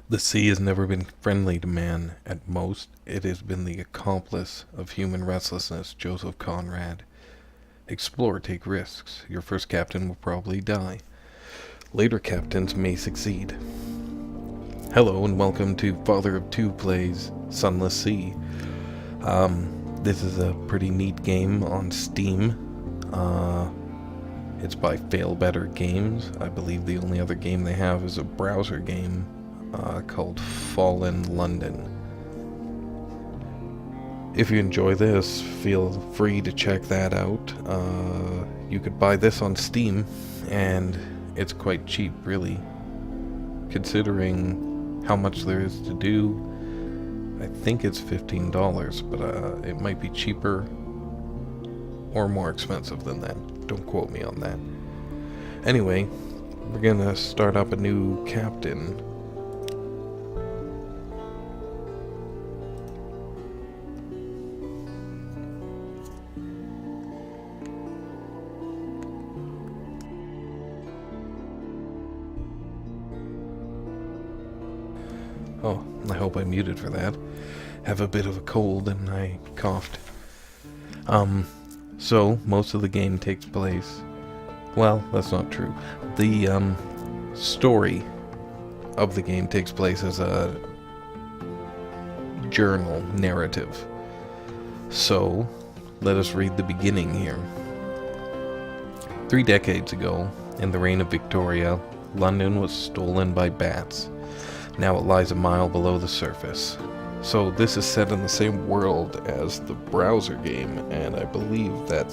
The sea has never been friendly to man. At most, it has been the accomplice of human restlessness. Joseph Conrad. Explore, take risks. Your first captain will probably die. Later captains may succeed. Hello and welcome to FatherofTwo plays Sunless Sea. This is a pretty neat game on Steam. It's by Fail Better Games. I believe the only other game they have is a browser game called Fallen London. If you enjoy this, feel free to check that out. You could buy this on Steam, and it's quite cheap, really, considering how much there is to do. I think it's $15, but it might be cheaper or more expensive than that. Don't quote me on that. Anyway, we're gonna start up a new captain. Oh, I hope I muted for that. Have a bit of a cold and I coughed. So, most of the game takes place... Well, that's not true. The, story of the game takes place as a journal narrative. So, let us read the beginning here. 3 decades ago, in the reign of Victoria, London was stolen by bats. Now it lies a mile below the surface. So this is set in the same world as the browser game, and I believe that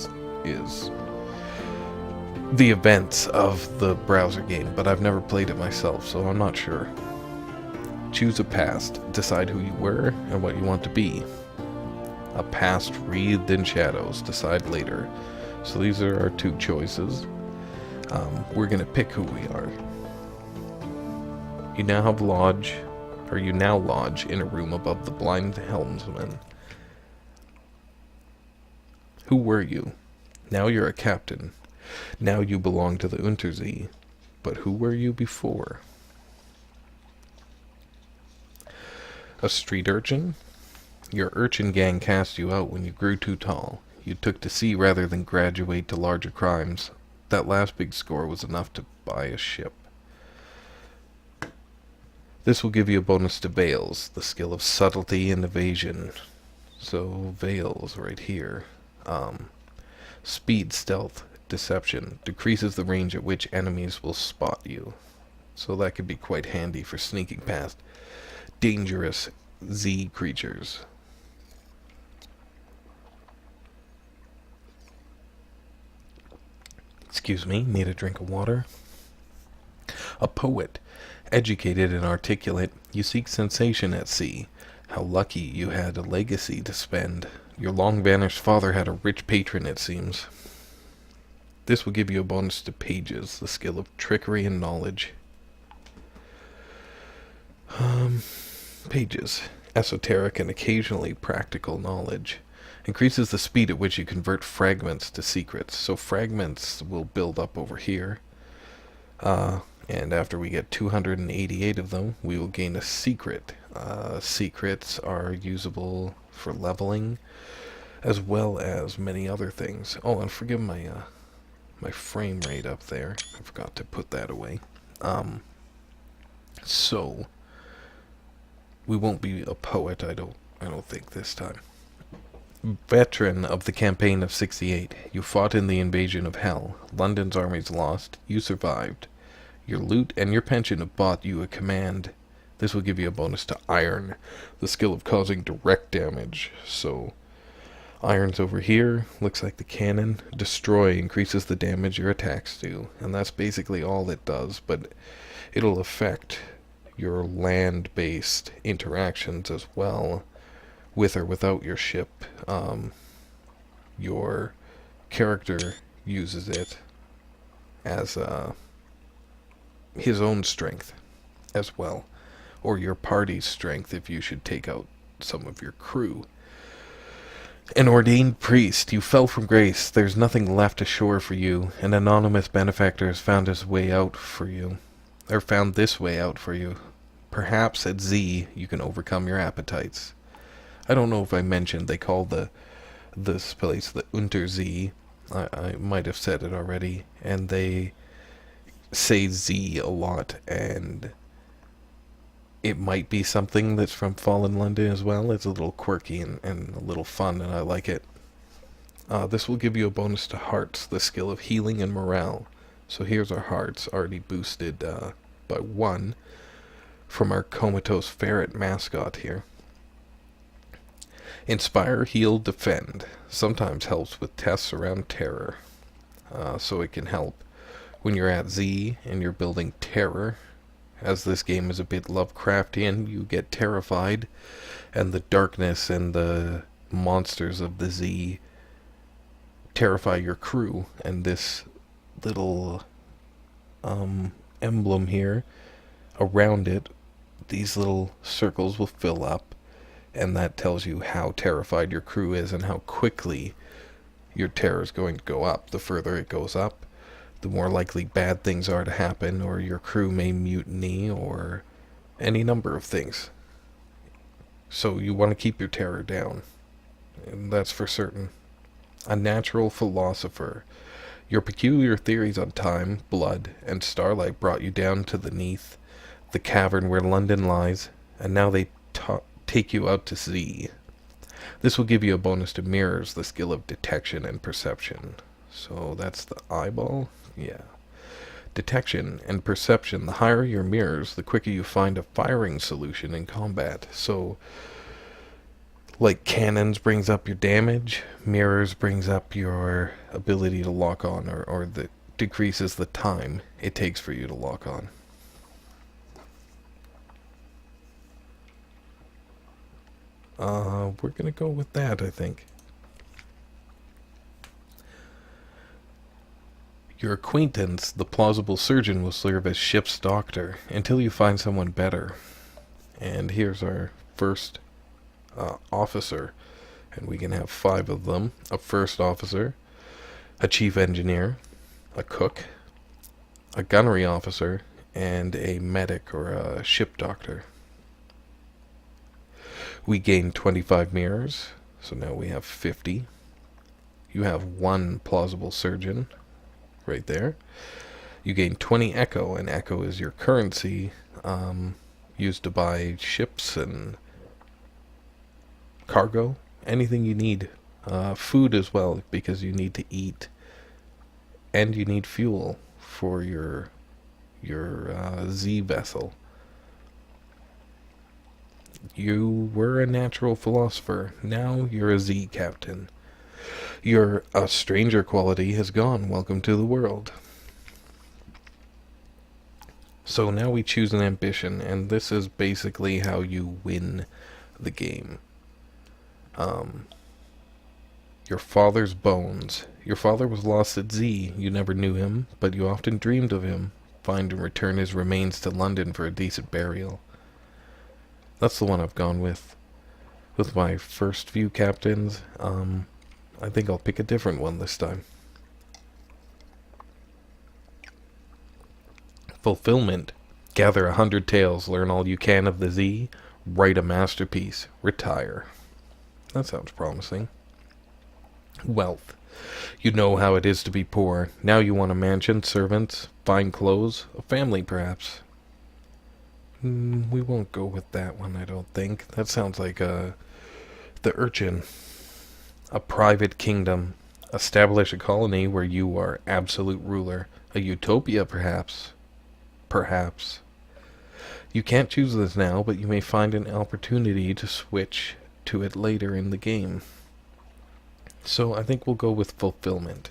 is the events of the browser game, but I've never played it myself, so I'm not sure. Choose a past. Decide who you were and what you want to be. A past wreathed in shadows. Decide later. So these are our 2 choices. We're gonna pick who we are. You now lodge in a room above the blind helmsman. Who were you? Now you're a captain. Now you belong to the Unterzee. But who were you before? A street urchin? Your urchin gang cast you out when you grew too tall. You took to sea rather than graduate to larger crimes. That last big score was enough to buy a ship. This will give you a bonus to Veils, the skill of subtlety and evasion. So, Veils right here. Speed, stealth, deception. Decreases the range at which enemies will spot you. So that could be quite handy for sneaking past dangerous Z creatures. Excuse me, need a drink of water. A poet. Educated and articulate, you seek sensation at sea. How lucky you had a legacy to spend. Your long-vanished father had a rich patron, it seems. This will give you a bonus to Pages, the skill of trickery and knowledge. Pages. Esoteric and occasionally practical knowledge. Increases the speed at which you convert fragments to secrets. So fragments will build up over here. And after we get 288 of them, we will gain a secret. Secrets are usable for leveling, as well as many other things. Oh, and forgive my my frame rate up there. I forgot to put that away. So we won't be a poet. I don't think this time. Veteran of the campaign of '68, you fought in the invasion of Hell. London's armies lost. You survived. Your loot and your pension have bought you a command. This will give you a bonus to Iron, the skill of causing direct damage. So, Iron's over here, looks like the cannon. Destroy increases the damage your attacks do, and that's basically all it does, but it'll affect your land-based interactions as well, with or without your ship. Your character uses it as his own strength as well, or your party's strength if you should take out some of your crew. An ordained priest, you fell from grace. There's nothing left ashore for you. An anonymous benefactor has found his way out for you, or found this way out for you. perhaps at Z you can overcome your appetites. I don't know if I mentioned they call this place the Unterzee. I might have said it already, and they say Z a lot, and it might be something that's from Fallen London as well. It's a little quirky and a little fun, and I like it. This will give you a bonus to hearts, the skill of healing and morale. So here's our hearts, already boosted by 1 from our comatose ferret mascot here. Inspire, heal, defend. Sometimes helps with tests around terror. So it can help when you're at Z and you're building terror. As this game is a bit Lovecraftian, you get terrified, and the darkness and the monsters of the Z terrify your crew, and this little emblem here, around it, these little circles will fill up, and that tells you how terrified your crew is and how quickly your terror is going to go up. The further it goes up, the more likely bad things are to happen, or your crew may mutiny, or any number of things. So you want to keep your terror down, and that's for certain. A natural philosopher. Your peculiar theories on time, blood, and starlight brought you down to beneath the cavern where London lies, and now they take you out to sea. This will give you a bonus to mirrors, the skill of detection and perception. So that's the eyeball? Yeah. Detection and perception. The higher your mirrors, the quicker you find a firing solution in combat. So, like cannons brings up your damage, mirrors brings up your ability to lock on, or that decreases the time it takes for you to lock on. We're gonna go with that, I think. Your acquaintance, the plausible surgeon, will serve as ship's doctor until you find someone better. And here's our first officer, and we can have 5 of them. A first officer, a chief engineer, a cook, a gunnery officer, and a medic or a ship doctor. We gain 25 mirrors, so now we have 50. You have 1 plausible surgeon right there. You gain 20 echo, and echo is your currency used to buy ships and cargo, anything you need. Food as well, because you need to eat, and you need fuel for your Z vessel. You were a natural philosopher. Now you're a Z captain. Your a stranger quality has gone. Welcome to the world. So now we choose an ambition, and this is basically how you win the game. Your father's bones. Your father was lost at Z. You never knew him, but you often dreamed of him. Find and return his remains to London for a decent burial. That's the one I've gone with my first few captains. I think I'll pick a different one this time. Fulfillment. Gather 100 tales, learn all you can of the Z, write a masterpiece, retire. That sounds promising. Wealth. You know how it is to be poor. Now you want a mansion, servants, fine clothes, a family perhaps. We won't go with that one, I don't think. That sounds like the Urchin. A private kingdom. Establish a colony where you are absolute ruler. A utopia, perhaps. Perhaps. You can't choose this now, but you may find an opportunity to switch to it later in the game. So I think we'll go with fulfillment.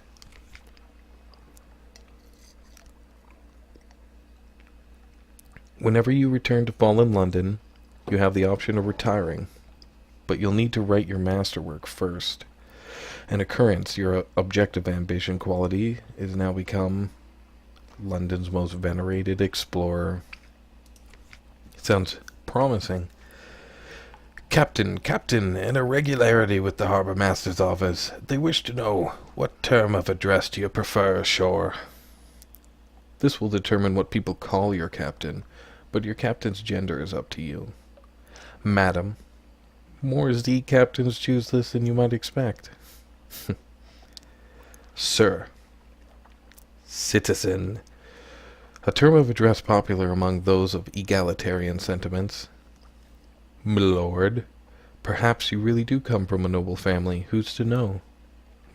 Whenever you return to Fallen London, you have the option of retiring, but you'll need to write your masterwork first. An occurrence, your objective ambition quality, is now become London's most venerated explorer. It sounds promising. Captain, an irregularity with the Harbour Master's office. They wish to know, what term of address do you prefer ashore? This will determine what people call your captain. but your captain's gender is up to you. Madam, more Z captains choose this than you might expect. Sir. Citizen. A term of address popular among those of egalitarian sentiments. Milord. Perhaps you really do come from a noble family. Who's to know?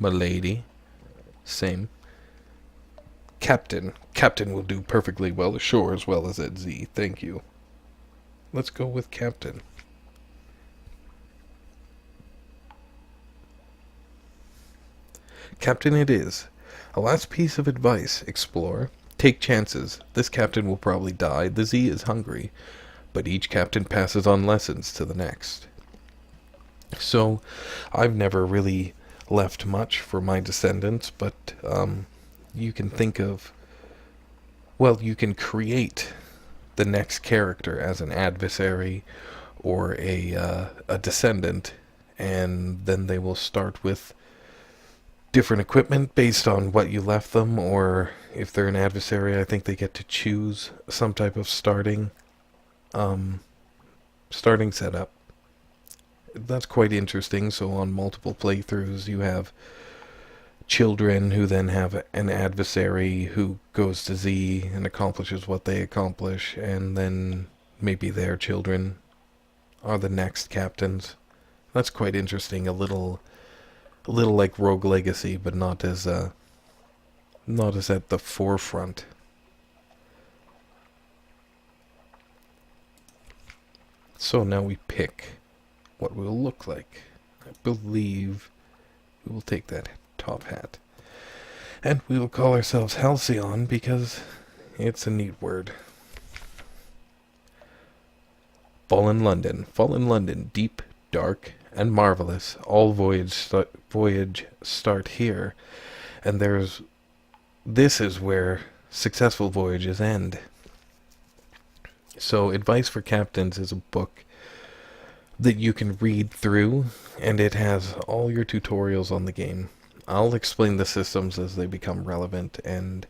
Milady. Same. Captain. Captain will do perfectly well ashore as well as at Z. Thank you. Let's go with Captain. Captain it is. A last piece of advice, explorer. Take chances. This captain will probably die. The Z is hungry. But each captain passes on lessons to the next. So, I've never really left much for my descendants, but you can think of... Well, you can create the next character as an adversary or a descendant, and then they will start with different equipment based on what you left them, or if they're an adversary, I think they get to choose some type of starting setup. That's quite interesting. So on multiple playthroughs, you have children who then have an adversary who goes to Z and accomplishes what they accomplish, and then maybe their children are the next captains. That's quite interesting. A little like Rogue Legacy, but not as at the forefront. So now we pick what we'll look like. I believe we will take that top hat. And we will call ourselves Halcyon because it's a neat word. Fallen London. Fallen London, deep, dark, and marvelous. All voyage start here. And this is where successful voyages end. So Advice for Captains is a book that you can read through, and it has all your tutorials on the game. I'll explain the systems as they become relevant, and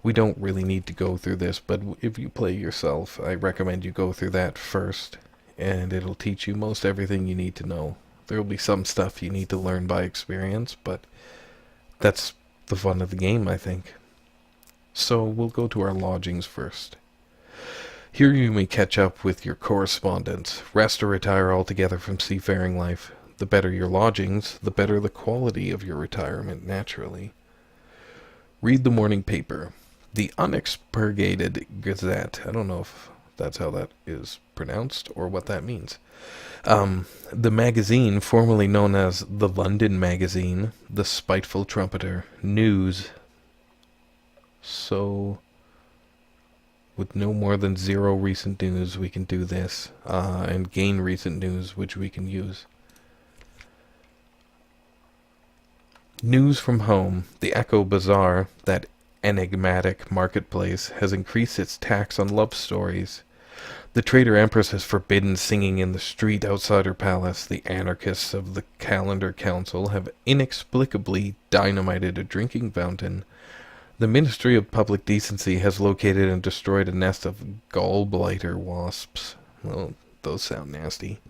we don't really need to go through this, but if you play yourself, I recommend you go through that first, and it'll teach you most everything you need to know. There'll be some stuff you need to learn by experience, but that's the fun of the game, I think. So we'll go to our lodgings first. Here you may catch up with your correspondence, rest or retire altogether from seafaring life. The better your lodgings, the better the quality of your retirement, naturally. Read the morning paper. The Unexpurgated Gazette. I don't know if that's how that is pronounced or what that means. The magazine, formerly known as the London Magazine, the Spiteful Trumpeter, News. So, with no more than 0 recent news, we can do this, and gain recent news, which we can use. News from home. The Echo Bazaar, that enigmatic marketplace, has increased its tax on love stories. The Traitor Empress has forbidden singing in the street outside her palace. The anarchists of the Calendar Council have inexplicably dynamited a drinking fountain. The Ministry of Public Decency has located and destroyed a nest of gallblighter wasps. Well, those sound nasty.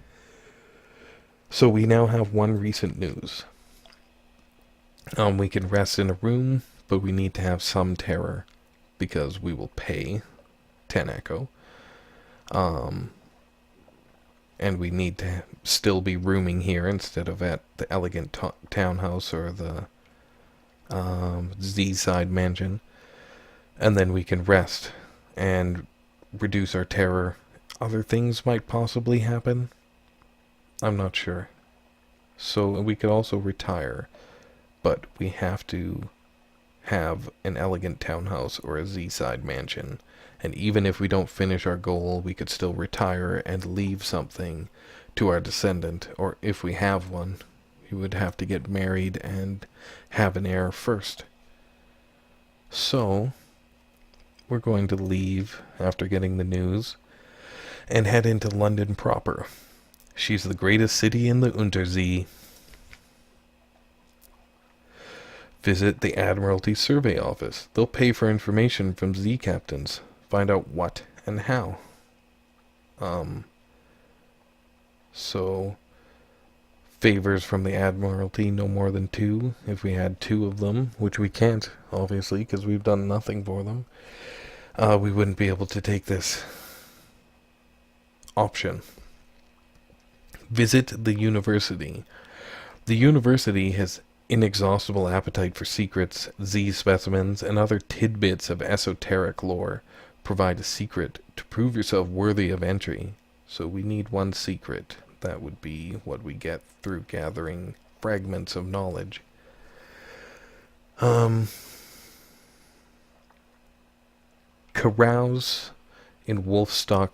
So we now have one recent news. We can rest in a room, but we need to have some terror, because we will pay 10 echo. And we need to still be rooming here instead of at the elegant townhouse or the Z-side mansion. And then we can rest and reduce our terror. Other things might possibly happen. I'm not sure. So we could also retire, but we have to have an elegant townhouse or a Z-side mansion. And even if we don't finish our goal, we could still retire and leave something to our descendant. Or if we have one, we would have to get married and have an heir first. So, we're going to leave after getting the news and head into London proper. She's the greatest city in the Unterzee. Visit the Admiralty Survey Office. They'll pay for information from Z captains. Find out what and how. So, favors from the Admiralty, no more than 2. If we had 2 of them, which we can't, obviously, because we've done nothing for them, we wouldn't be able to take this option. Visit the university. The university has inexhaustible appetite for secrets, Z specimens, and other tidbits of esoteric lore. Provide a secret to prove yourself worthy of entry. So we need 1 secret. That would be what we get through gathering fragments of knowledge. Carouse in Wolfstack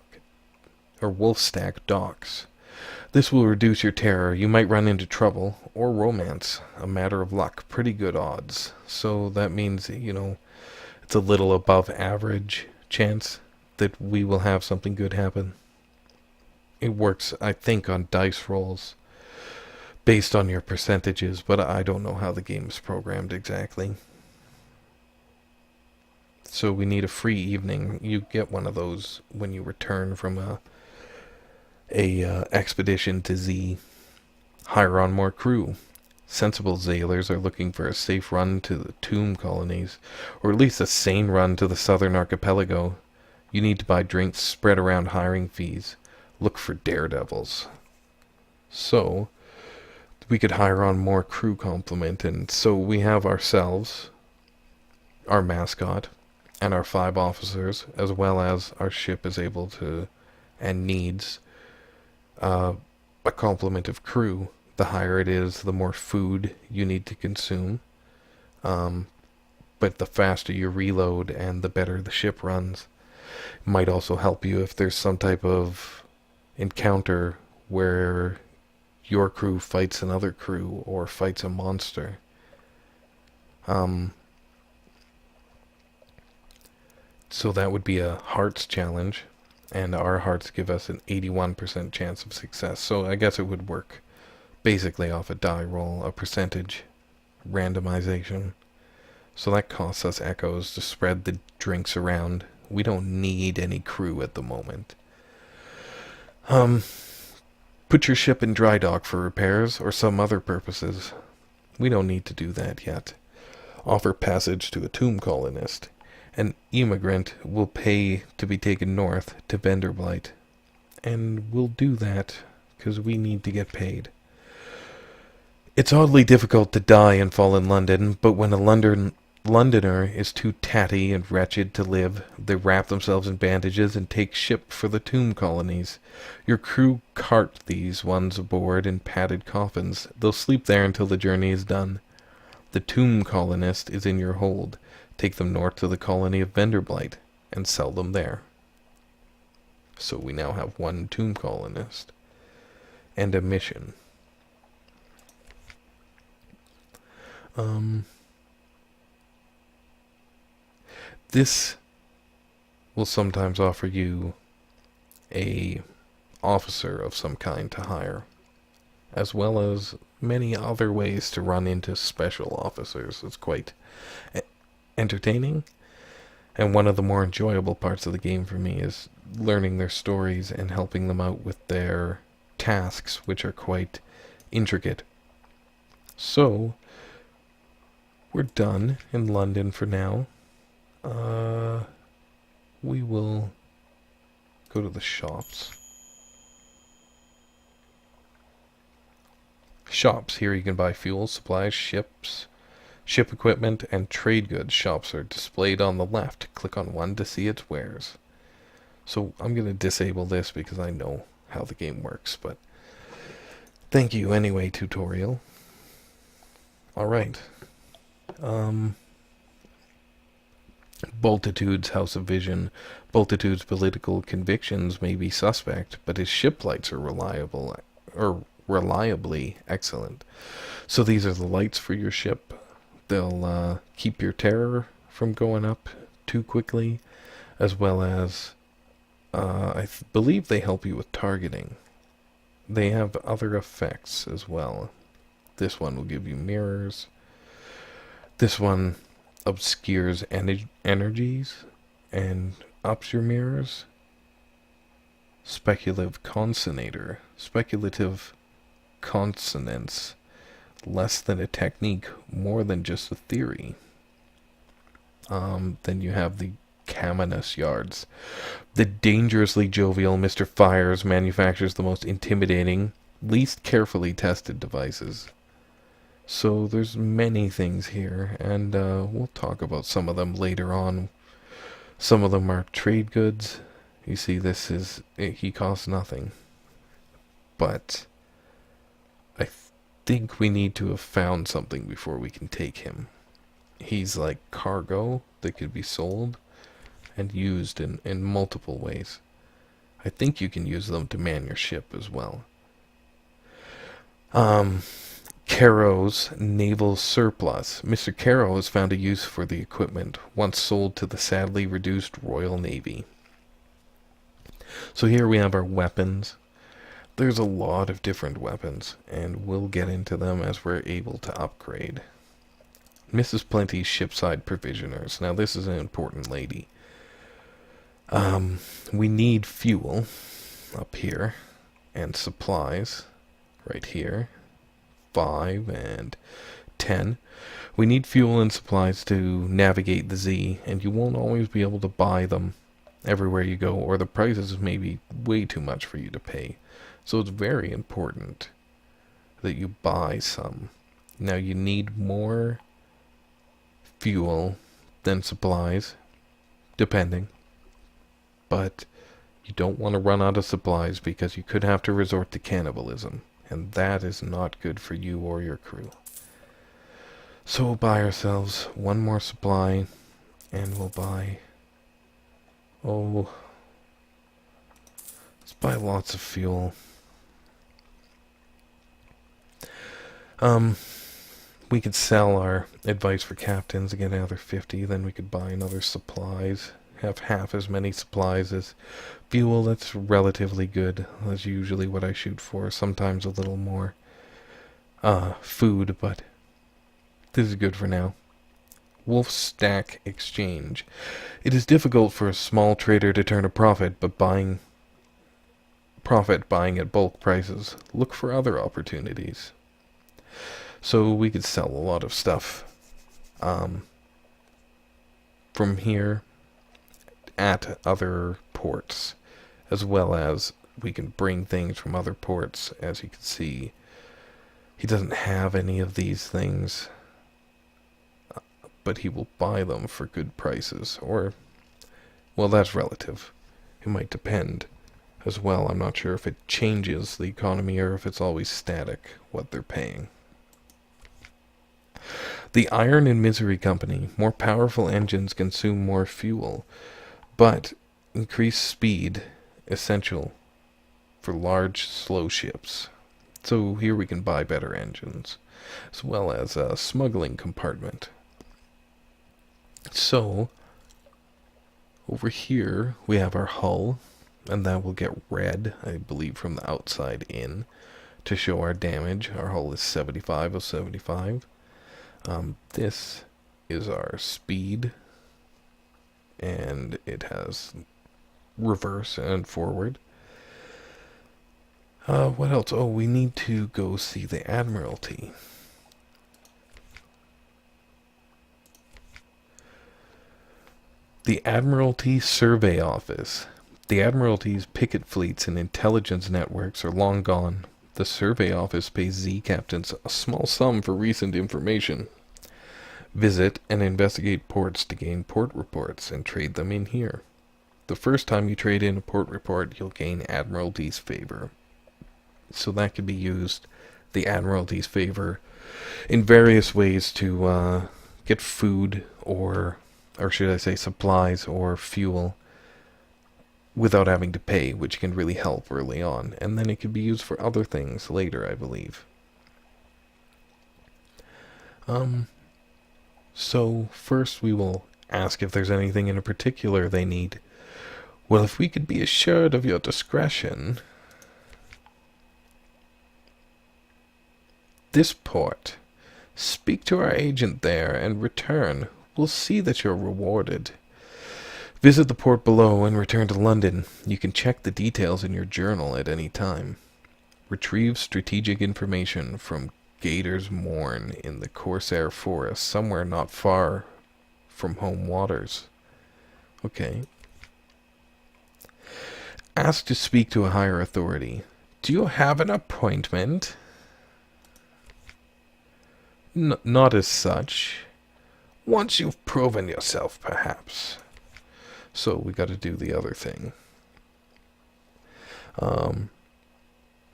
docks. This will reduce your terror. You might run into trouble or romance. A matter of luck. Pretty good odds. So that means, it's a little above average chance that we will have something good happen. It works, I think, on dice rolls based on your percentages, but I don't know how the game is programmed exactly. So we need a free evening. You get one of those when you return from a expedition to Z. Hire on more crew. Sensible sailors are looking for a safe run to the tomb colonies, or at least a sane run to the southern archipelago. You need to buy drinks, spread around hiring fees. Look for daredevils. So, we could hire on more crew complement, and so we have ourselves, our mascot, and our 5 officers, as well as our ship is able to, and needs, a complement of crew. The higher it is, the more food you need to consume. But the faster you reload and the better the ship runs. It might also help you if there's some type of encounter where your crew fights another crew or fights a monster. So that would be a hearts challenge, and our hearts give us an 81% chance of success. So I guess it would work basically off a die roll, a percentage randomization. So that costs us echoes to spread the drinks around. We don't need any crew at the moment. Put your ship in dry dock for repairs or some other purposes. We don't need to do that yet. Offer passage to a tomb colonist. An immigrant will pay to be taken north to Vanderblight. And we'll do that because we need to get paid. It's oddly difficult to die and fall in London, but when a Londoner is too tatty and wretched to live, they wrap themselves in bandages and take ship for the tomb colonies. Your crew cart these ones aboard in padded coffins. They'll sleep there until the journey is done. The tomb colonist is in your hold. Take them north to the colony of Vanderblight and sell them there. So we now have 1 tomb colonist and a mission. This will sometimes offer you a officer of some kind to hire, as well as many other ways to run into special officers. It's quite entertaining, and one of the more enjoyable parts of the game for me is learning their stories and helping them out with their tasks, which are quite intricate. So, we're done in London for now. We will go to the shops. Shops. Here you can buy fuel, supplies, ship equipment, and trade goods. Shops are displayed on the left. Click on one to see its wares. So I'm going to disable this because I know how the game works, but thank you anyway, tutorial. Alright. Bultitude's House of Vision. Bultitude's political convictions may be suspect, but his ship lights are reliably excellent. So these are the lights for your ship. They'll keep your terror from going up too quickly, as well as I believe they help you with targeting. They have other effects as well. This one will give you mirrors. This one obscures energies and ups your mirrors. Speculative consonnator. Speculative consonants. Less than a technique, more than just a theory. Then you have the Caminus yards. The dangerously jovial Mr. Fires manufactures the most intimidating, least carefully tested devices. So there's many things here, and we'll talk about some of them later on. Some of them are trade goods. You see, he costs nothing. But I think we need to have found something before we can take him. He's like cargo that could be sold and used in multiple ways. I think you can use them to man your ship as well. Caro's naval surplus. Mr. Caro has found a use for the equipment once sold to the sadly reduced Royal Navy. So here we have our weapons. There's a lot of different weapons, and we'll get into them as we're able to upgrade. Mrs. Plenty's shipside provisioners. Now this is an important lady. We need fuel up here, and supplies right here. 5 and 10. We need fuel and supplies to navigate the Z, and you won't always be able to buy them everywhere you go, or the prices may be way too much for you to pay. So it's very important that you buy some. Now you need more fuel than supplies, depending. But you don't want to run out of supplies because you could have to resort to cannibalism. And that is not good for you or your crew. So we'll buy ourselves one more supply. And we'll buy... let's buy lots of fuel. We could sell our advice for captains and get another 50. Then we could buy another supplies. Have half as many supplies as fuel. That's relatively good. That's usually what I shoot for. Sometimes a little more food, but this is good for now. Wolf Stack Exchange. It is difficult for a small trader to turn a profit, but buying at bulk prices. Look for other opportunities. So we could sell a lot of stuff from here at other ports, as well as we can bring things from other ports. As you can see, he doesn't have any of these things, but he will buy them for good prices, or, well, that's relative. It might depend as well. I'm not sure if it changes the economy or if it's always static, what they're paying. The Iron and Misery Company. More powerful engines consume more fuel, but increased speed essential for large, slow ships. So here we can buy better engines, as well as a smuggling compartment. So over here we have our hull, and that will get red, I believe, from the outside in to show our damage. Our hull is 75 of 75. This is our speed, and it has reverse and forward. What else? Oh, we need to go see the Admiralty. The Admiralty Survey Office. The Admiralty's picket fleets and intelligence networks are long gone. The Survey Office pays Z captains a small sum for recent information. Visit and investigate ports to gain port reports and trade them in here. The first time you trade in a port report, you'll gain Admiralty's favor. So that could be used, the Admiralty's favor, in various ways to get food or should I say supplies or fuel without having to pay, which can really help early on. And then it could be used for other things later, I believe. So first we will ask if there's anything in particular they need. Well, if we could be assured of your discretion... This port. Speak to our agent there and return. We'll see that you're rewarded. Visit the port below and return to London. You can check the details in your journal at any time. Retrieve strategic information from Gator's Mourn in the Corsair Forest, somewhere not far from home waters. Okay. Ask to speak to a higher authority. Do you have an appointment? Not as such. Once you've proven yourself, perhaps. So we got to do the other thing.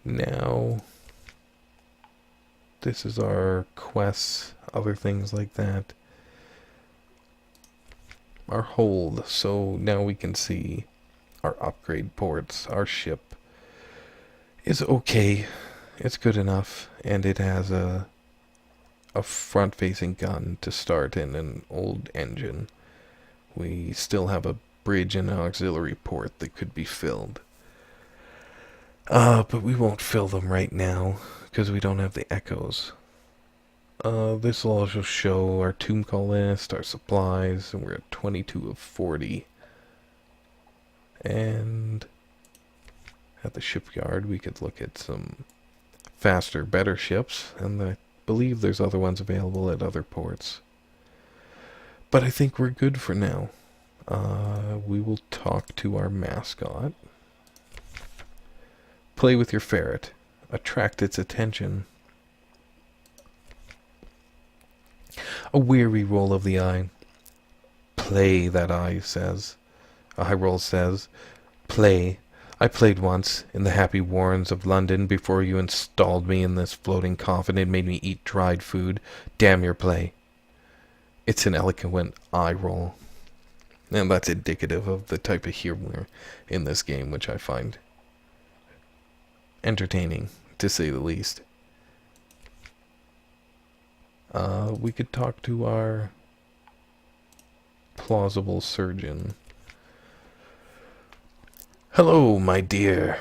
Now, this is our quests, other things like that. Our hold, so now we can see our upgrade ports. Our ship is okay. It's good enough, and it has a front-facing gun to start and an old engine. We still have a bridge and an auxiliary port that could be filled. But we won't fill them right now, because we don't have the echoes. This will also show our tomb call list, our supplies, and we're at 22 of 40. And at the shipyard, we could look at some faster, better ships, and I believe there's other ones available at other ports. But I think we're good for now. We will talk to our mascot. Play with your ferret. Attract its attention. A weary roll of the eye. Play, that eye says. A high roll says. Play. I played once, in the happy warrens of London, before you installed me in this floating coffin and made me eat dried food. Damn your play. It's an eloquent eye roll. And that's indicative of the type of humor in this game, which I find entertaining, to say the least. We could talk to our plausible surgeon. Hello, my dear,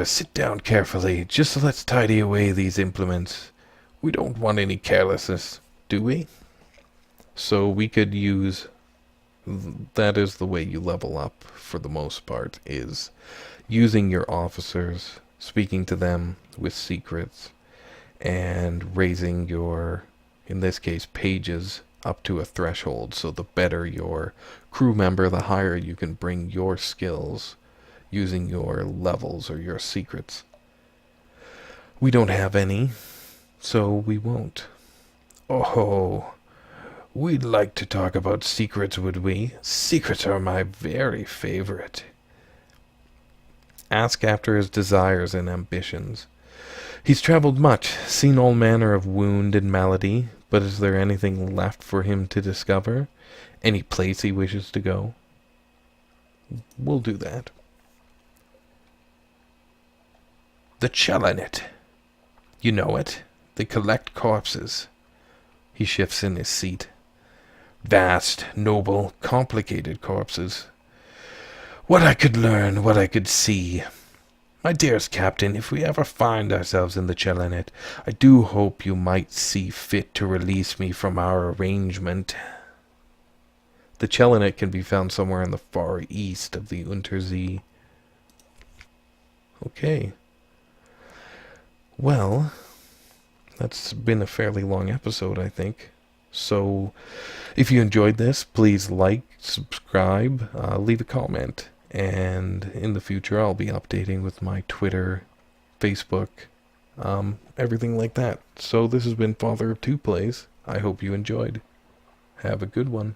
sit down carefully. Just let's tidy away these implements. We don't want any carelessness, do we? So we could use... That is the way you level up, for the most part, is using your officers, speaking to them with secrets, and raising your, in this case, pages up to a threshold. So the better your crew member, the higher you can bring your skills using your levels or your secrets. We don't have any, so we won't. Oh, we'd like to talk about secrets, would we? Secrets are my very favorite. Ask after his desires and ambitions. He's traveled much, seen all manner of wound and malady, but is there anything left for him to discover? Any place he wishes to go? We'll do that. The Chelinet. You know it. They collect corpses. He shifts in his seat. Vast, noble, complicated corpses. What I could learn, what I could see. My dearest Captain, if we ever find ourselves in the Chelinet, I do hope you might see fit to release me from our arrangement. The Chelinet can be found somewhere in the far east of the Unterzee. Okay. Well, that's been a fairly long episode, I think. So, if you enjoyed this, please like, subscribe, leave a comment. And in the future, I'll be updating with my Twitter, Facebook, everything like that. So this has been Father of Two Plays. I hope you enjoyed. Have a good one.